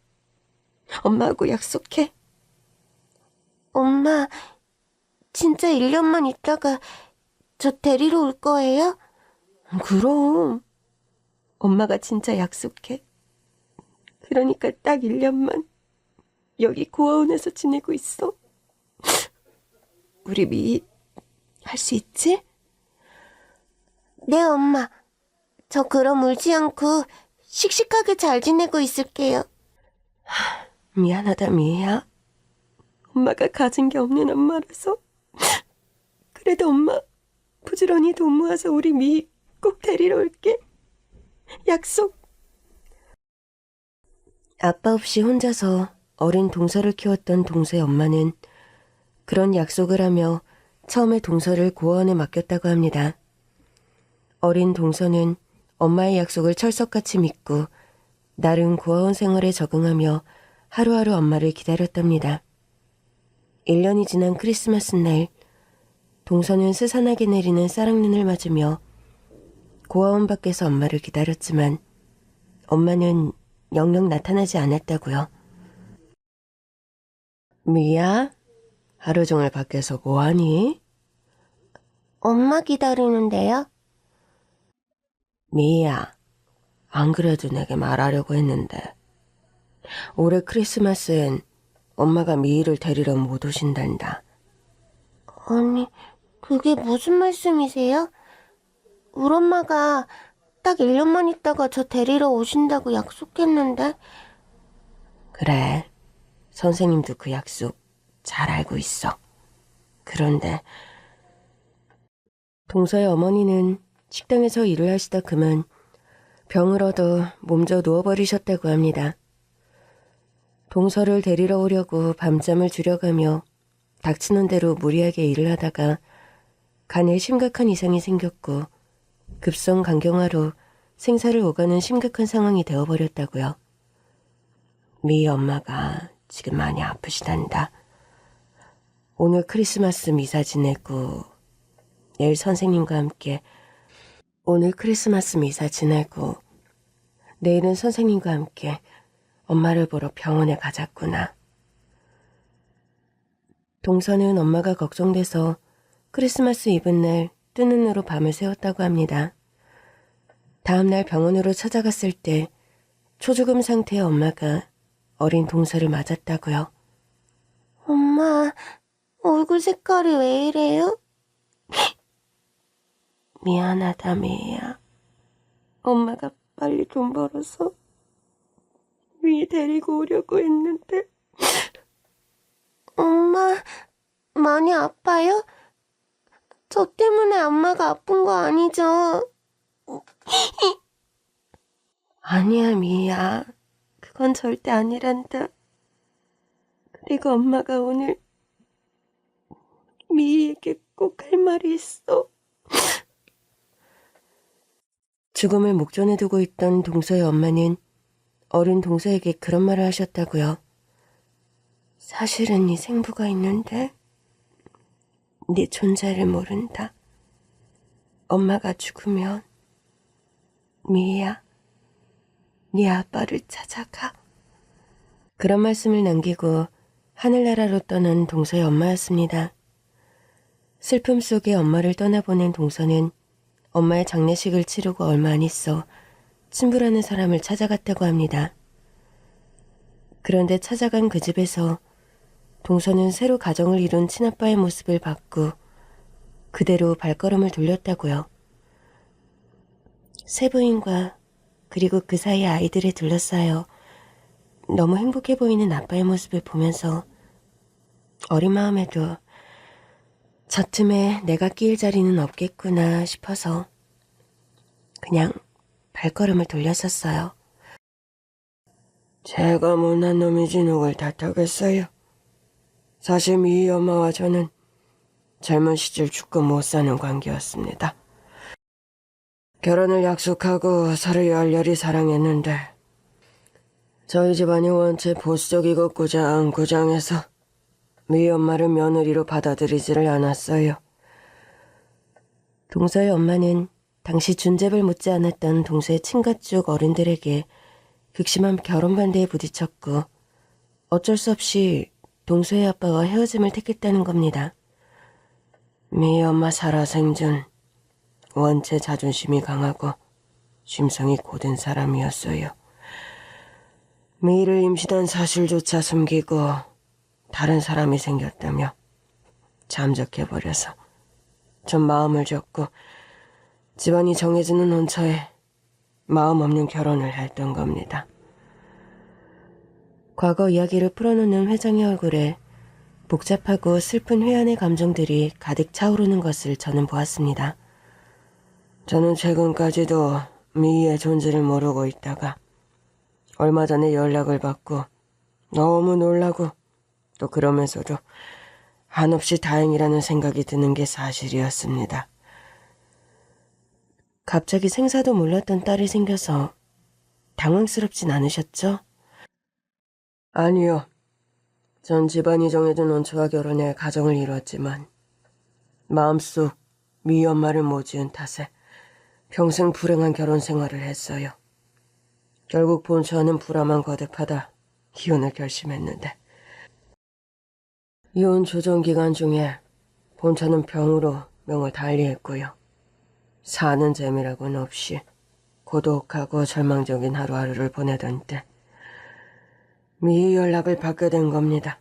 엄마하고 약속해. 엄마, 진짜 1년만 있다가 저 데리러 올 거예요? 그럼. 엄마가 진짜 약속해. 그러니까 딱 1년만 여기 고아원에서 지내고 있어. 우리 미희 할 수 있지? 네, 엄마. 저 그럼 울지 않고 씩씩하게 잘 지내고 있을게요. 미안하다, 미희야. 엄마가 가진 게 없는 엄마라서. 그래도 엄마 부지런히 돈 모아서 우리 미희 꼭 데리러 올게. 약속. 아빠 없이 혼자서 어린 동서를 키웠던 동서의 엄마는 그런 약속을 하며 처음에 동서를 고아원에 맡겼다고 합니다. 어린 동서는 엄마의 약속을 철석같이 믿고 나름 고아원 생활에 적응하며 하루하루 엄마를 기다렸답니다. 1년이 지난 크리스마스 날, 동서는 스산하게 내리는 쌀랑눈을 맞으며 고아원 밖에서 엄마를 기다렸지만 엄마는 영영 나타나지 않았다고요. 미야, 하루 종일 밖에서 뭐하니? 엄마 기다리는데요. 미야, 안 그래도 내게 말하려고 했는데 올해 크리스마스엔 엄마가 미희를 데리러 못 오신단다. 아니, 그게 무슨 말씀이세요? 우리 엄마가 딱 1년만 있다가 저 데리러 오신다고 약속했는데. 그래, 선생님도 그 약속 잘 알고 있어. 그런데 동서의 어머니는 식당에서 일을 하시다 그만 병을 얻어 몸져 누워버리셨다고 합니다. 동서를 데리러 오려고 밤잠을 줄여가며 닥치는 대로 무리하게 일을 하다가 간에 심각한 이상이 생겼고 급성 간경화로 생사를 오가는 심각한 상황이 되어버렸다고요. 미희 엄마가 지금 많이 아프시단다. 오늘 크리스마스 미사 지내고 내일 선생님과 함께 내일은 선생님과 함께 엄마를 보러 병원에 가자꾸나. 동서는 엄마가 걱정돼서 크리스마스 이브날 뜨는 눈으로 밤을 새웠다고 합니다. 다음날 병원으로 찾아갔을 때 초죽음 상태의 엄마가 어린 동서를 맞았다고요. 엄마, 얼굴 색깔이 왜 이래요? 미안하다, 미희야. 엄마가 빨리 돈 벌어서 미희 데리고 오려고 했는데. 엄마, 많이 아파요? 저 때문에 엄마가 아픈 거 아니죠? 아니야, 미희야. 그건 절대 아니란다. 그리고 엄마가 오늘 미희에게 꼭 할 말이 있어. 죽음을 목전에 두고 있던 동서의 엄마는 어린 동서에게 그런 말을 하셨다고요. 사실은 네 생부가 있는데 네 존재를 모른다. 엄마가 죽으면 미희야, 네 아빠를 찾아가. 그런 말씀을 남기고 하늘나라로 떠난 동서의 엄마였습니다. 슬픔 속에 엄마를 떠나보낸 동서는 엄마의 장례식을 치르고 얼마 안 있어 친부라는 사람을 찾아갔다고 합니다. 그런데 찾아간 그 집에서 동서는 새로 가정을 이룬 친아빠의 모습을 봤고 그대로 발걸음을 돌렸다고요. 세 부인과 그리고 그 사이 아이들에 둘러싸여 너무 행복해 보이는 아빠의 모습을 보면서 어린 마음에도 저 틈에 내가 끼일 자리는 없겠구나 싶어서 그냥 발걸음을 돌렸었어요. 제가 못난 놈이지 누굴 탓하겠어요. 사실 미희 엄마와 저는 젊은 시절 죽고 못 사는 관계였습니다. 결혼을 약속하고 서로 열렬히 사랑했는데 저희 집안이 원체 보수적이고 구장해서 미희 엄마를 며느리로 받아들이지를 않았어요. 동서의 엄마는 당시 준접을 묻지 않았던 동서의 친가 쪽 어른들에게 극심한 결혼 반대에 부딪혔고 어쩔 수 없이 동서의 아빠와 헤어짐을 택했다는 겁니다. 미희 엄마 살아생전 원체 자존심이 강하고 심성이 고된 사람이었어요. 미희를 임신한 사실조차 숨기고 다른 사람이 생겼다며 잠적해버려서 전 마음을 접고 집안이 정해지는 혼처에 마음 없는 결혼을 했던 겁니다. 과거 이야기를 풀어놓는 회장의 얼굴에 복잡하고 슬픈 회한의 감정들이 가득 차오르는 것을 저는 보았습니다. 저는 최근까지도 미희의 존재를 모르고 있다가 얼마 전에 연락을 받고 너무 놀라고 또 그러면서도 한없이 다행이라는 생각이 드는 게 사실이었습니다. 갑자기 생사도 몰랐던 딸이 생겨서 당황스럽진 않으셨죠? 아니요. 전 집안이 정해둔 원초와 결혼해 가정을 이뤘지만 마음속 미희 엄마를 못 지은 탓에 평생 불행한 결혼 생활을 했어요. 결국 본처와는 불화만 거듭하다 이혼을 결심했는데 이혼 조정 기간 중에 본처는 병으로 명을 달리했고요. 사는 재미라고는 없이 고독하고 절망적인 하루하루를 보내던 때 미희 연락을 받게 된 겁니다.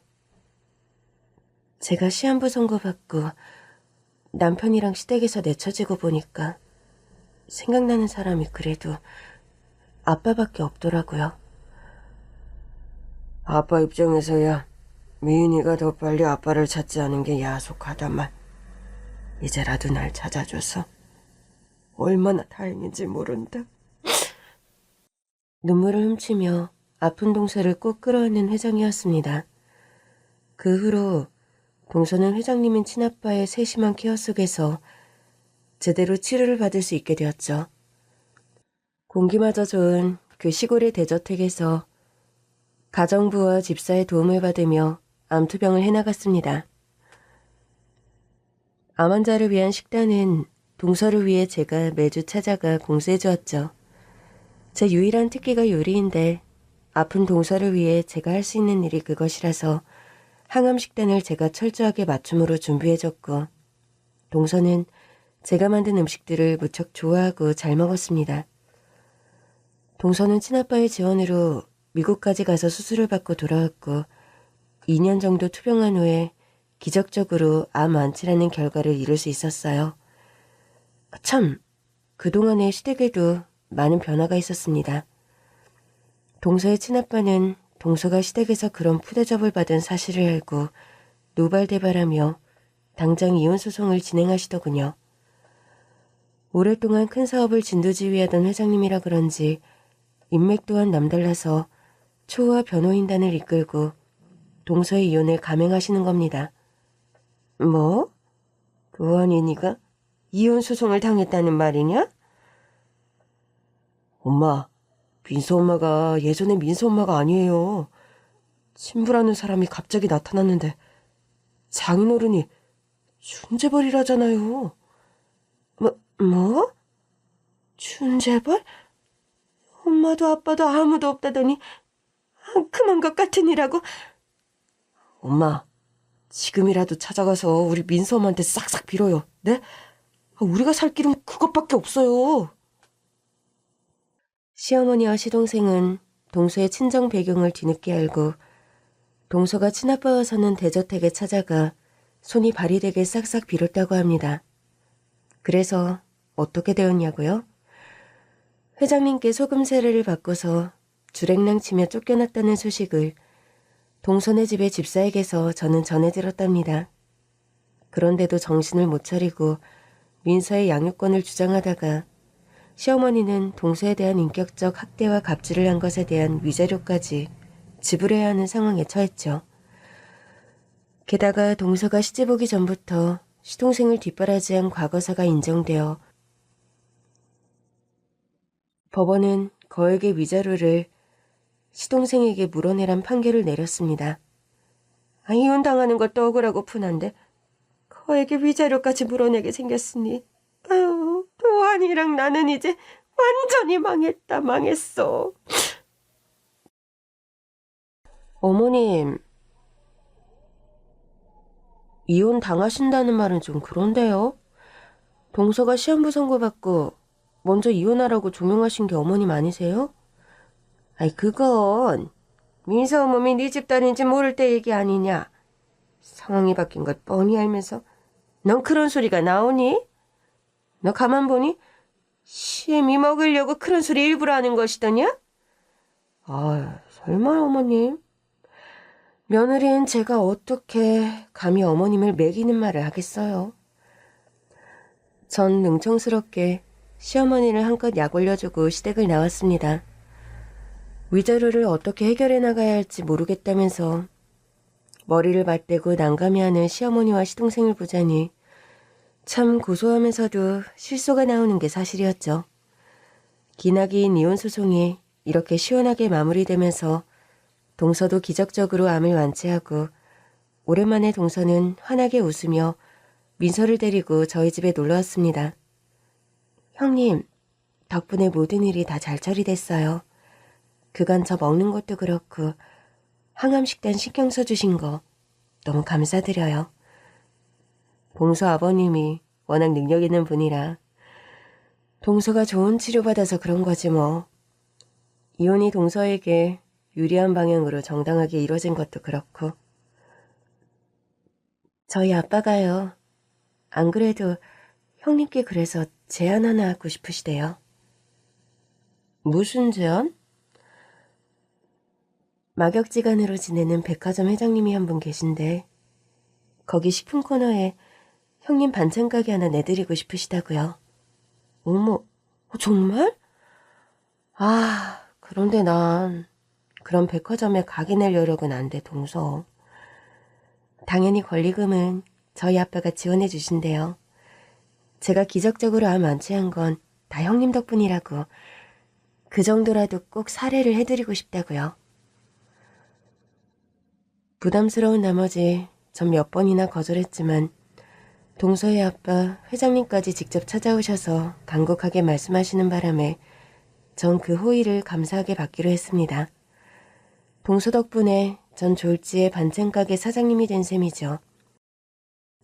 제가 시한부 선고받고 남편이랑 시댁에서 내쳐지고 보니까 생각나는 사람이 그래도 아빠밖에 없더라고요. 아빠 입장에서야 미인이가 더 빨리 아빠를 찾지 않은 게 야속하다만 이제라도 날 찾아줘서 얼마나 다행인지 모른다. 눈물을 훔치며 아픈 동서를 꼭 끌어안는 회장이었습니다. 그 후로 동서는 회장님인 친아빠의 세심한 케어 속에서 제대로 치료를 받을 수 있게 되었죠. 공기마저 좋은 그 시골의 대저택에서 가정부와 집사의 도움을 받으며 암투병을 해나갔습니다. 암 환자를 위한 식단은 동서를 위해 제가 매주 찾아가 공수해 주었죠. 제 유일한 특기가 요리인데 아픈 동서를 위해 제가 할 수 있는 일이 그것이라서 항암 식단을 제가 철저하게 맞춤으로 준비해줬고 동서는 제가 만든 음식들을 무척 좋아하고 잘 먹었습니다. 동서는 친아빠의 지원으로 미국까지 가서 수술을 받고 돌아왔고 2년 정도 투병한 후에 기적적으로 암 완치라는 결과를 이룰 수 있었어요. 참, 그동안의 시댁에도 많은 변화가 있었습니다. 동서의 친아빠는 동서가 시댁에서 그런 푸대접을 받은 사실을 알고 노발대발하며 당장 이혼 소송을 진행하시더군요. 오랫동안 큰 사업을 진두지휘하던 회장님이라 그런지 인맥 또한 남달라서 초호화 변호인단을 이끌고 동서의 이혼을 감행하시는 겁니다. 뭐? 교환이니가 이혼 소송을 당했다는 말이냐? 엄마, 민서 엄마가 예전에 민서 엄마가 아니에요. 친부라는 사람이 갑자기 나타났는데 장인어른이 춘재벌이라잖아요. 뭐? 춘재벌? 엄마도 아빠도 아무도 없다더니 그만 것 같으니라고. 엄마, 지금이라도 찾아가서 우리 민서 엄마한테 싹싹 빌어요. 네? 우리가 살 길은 그것밖에 없어요. 시어머니와 시동생은 동서의 친정 배경을 뒤늦게 알고 동서가 친아빠와 사는 대저택에 찾아가 손이 발이 되게 싹싹 빌었다고 합니다. 그래서 어떻게 되었냐고요? 회장님께 소금 세례를 받고서 주랭랑 치며 쫓겨났다는 소식을 동서네 집의 집사에게서 저는 전해 들었답니다. 그런데도 정신을 못 차리고 민서의 양육권을 주장하다가 시어머니는 동서에 대한 인격적 학대와 갑질을 한 것에 대한 위자료까지 지불해야 하는 상황에 처했죠. 게다가 동서가 시집 오기 전부터 시동생을 뒷바라지한 과거사가 인정되어 법원은 거액의 위자료를 시동생에게 물어내란 판결을 내렸습니다. 이혼당하는 것도 억울하고 분한데 거액의 위자료까지 물어내게 생겼으니 아유, 도환이랑 나는 이제 완전히 망했어. 어머님, 이혼 당하신다는 말은 좀 그런데요. 동서가 시한부 선고받고 먼저 이혼하라고 조명하신 게 어머님 아니세요? 그건 민서 어머니 네 집딸인지 모를 때 얘기 아니냐. 상황이 바뀐 걸 뻔히 알면서 넌 그런 소리가 나오니? 너 가만 보니 시애미 먹으려고 그런 소리 일부러 하는 것이더냐? 설마 어머님. 며느리인 제가 어떻게 감히 어머님을 매기는 말을 하겠어요. 전 능청스럽게 시어머니를 한껏 약 올려주고 시댁을 나왔습니다. 위자료를 어떻게 해결해 나가야 할지 모르겠다면서 머리를 맞대고 난감해하는 시어머니와 시동생을 보자니 참 고소하면서도 실소가 나오는 게 사실이었죠. 기나긴 이혼 소송이 이렇게 시원하게 마무리되면서 동서도 기적적으로 암을 완치하고 오랜만에 동서는 환하게 웃으며 민서를 데리고 저희 집에 놀러왔습니다. 형님, 덕분에 모든 일이 다 잘 처리됐어요. 그간 저 먹는 것도 그렇고 항암식단 신경 써주신 거 너무 감사드려요. 동서 아버님이 워낙 능력 있는 분이라 동서가 좋은 치료받아서 그런 거지 뭐. 이혼이 동서에게 유리한 방향으로 정당하게 이루어진 것도 그렇고. 저희 아빠가요. 안 그래도 형님께 그래서 제안 하나 하고 싶으시대요. 무슨 제안? 막역지간으로 지내는 백화점 회장님이 한 분 계신데 거기 식품 코너에 형님 반찬 가게 하나 내드리고 싶으시다고요. 어머, 정말? 그런데 난 그럼 백화점에 가게 낼 여력은 안 돼, 동서. 당연히 권리금은 저희 아빠가 지원해 주신대요. 제가 기적적으로 암 안 취한 건 다 형님 덕분이라고. 그 정도라도 꼭 사례를 해드리고 싶다고요. 부담스러운 나머지 전 몇 번이나 거절했지만 동서의 아빠 회장님까지 직접 찾아오셔서 간곡하게 말씀하시는 바람에 전 그 호의를 감사하게 받기로 했습니다. 동서 덕분에 전 졸지의 반찬가게 사장님이 된 셈이죠.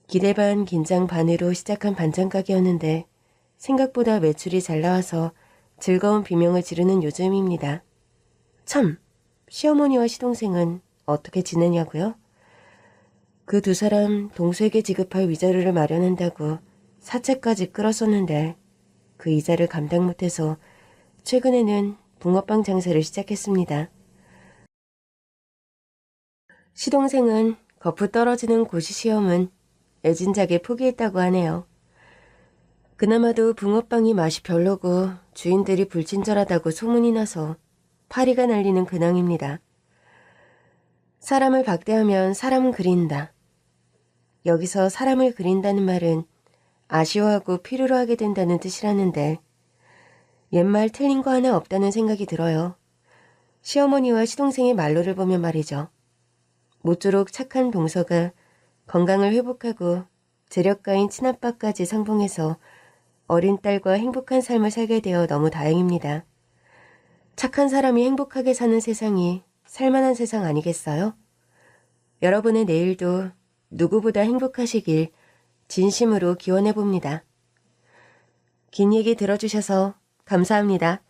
기대 반 긴장 반으로 시작한 반찬가게였는데 생각보다 매출이 잘 나와서 즐거운 비명을 지르는 요즘입니다. 참, 시어머니와 시동생은 어떻게 지내냐고요? 그 두 사람 동서에게 지급할 위자료를 마련한다고 사채까지 끌었었는데 그 이자를 감당 못해서 최근에는 붕어빵 장사를 시작했습니다. 시동생은 거푸 떨어지는 고시 시험은 애진작에 포기했다고 하네요. 그나마도 붕어빵이 맛이 별로고 주인들이 불친절하다고 소문이 나서 파리가 날리는 근황입니다. 사람을 박대하면 사람은 그린다. 여기서 사람을 그린다는 말은 아쉬워하고 필요로 하게 된다는 뜻이라는데 옛말 틀린 거 하나 없다는 생각이 들어요. 시어머니와 시동생의 말로를 보면 말이죠. 모쪼록 착한 동서가 건강을 회복하고 재력가인 친아빠까지 상봉해서 어린 딸과 행복한 삶을 살게 되어 너무 다행입니다. 착한 사람이 행복하게 사는 세상이 살만한 세상 아니겠어요? 여러분의 내일도 누구보다 행복하시길 진심으로 기원해봅니다. 긴 얘기 들어주셔서 감사합니다.